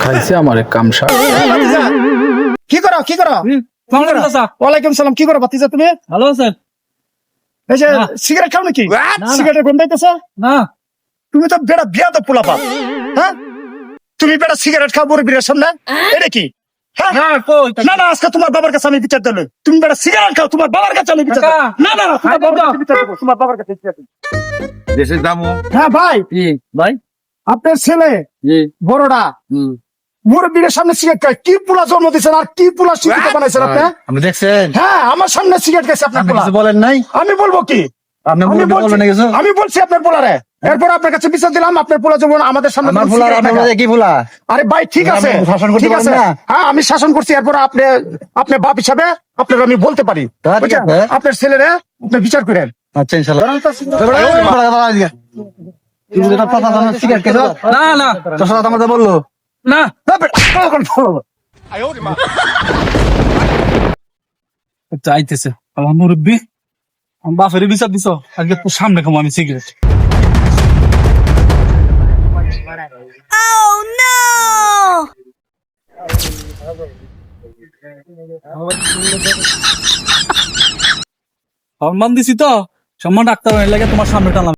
খাইছে আমার কামসা। কি করো কি করো? ওয়ালাইকুম সালাম। কি করো বাতিজা তুমি? ভালো আছেন? এই যে না। সিগারেট খাও নাকি? না। সিগারেটের গন্ধ হইতেছে? না তুমি তো বেটা বিয়া তো পোলাপা। হ্যাঁ, তুমি বেটা সিগারেট খাও মুরব্বীর সামনে, এটা কি? হ্যাঁ? না কই না না, আজকে তোমার বাবার কাছে আমি বিচার দেব। তুমি বেটা সিগারেট খাও, তোমার বাবার কাছে আমি বিচার দেব। কাকা। না না না, তোমার বাবার কাছে বিচার দেব, তোমার বাবার কাছে বিচার দেব। দেশের দামও হ্যাঁ ভাই, জি ভাই আপনার ছেলে জি বড়টা মুরব্বীর সামনে সিগারেট খায়। কি পোলা জন্ম দিয়েছেন আর কি পোলা শিক্ষিত বানাইছেন আপনি? আপনি দেখছেন? হ্যাঁ, আমার সামনে সিগারেট খাইছে আপনার আপনি পোলা। কিছু বলেন নাই? আমি বলবো কি? আপনি আমি মুরব্বি বলবেন না কিছু? আমি বলছি আপনার পোলারে, এরপর আপনার কাছে বিচার দিলাম। আপনার পোলা যেমন আমাদের সামনে আমার যেমন ফুলা সিগারেট আপনার খায়। মাঝে কি ফুলা? আরে ভাই ঠিক আছে, আপনি শাসন করতে ঠিক পারেন আছে। না? হ্যাঁ, আমি শাসন করছি। এরপর আপনি বাপ হিসাবে আপনার আমি বলতে পারি। তা ঠিক বুঝছেন? আছে। আপনার ছেলেরা আপনি বিচার করেন। আচ্ছা ইনশাআল্লাহ। সিগারেট খেয়েছ? না না তোর সাথে আমার বললো না চাইতেছে আমার মুরব্বী আমার বাপের বিচার দিছ আজকে তোর সামনে খাবো আমি সিগারেট। Oh no! সম্মান দিছি তো, সম্মান ডাক্তার লাগে তোমার সামনে টানলাম।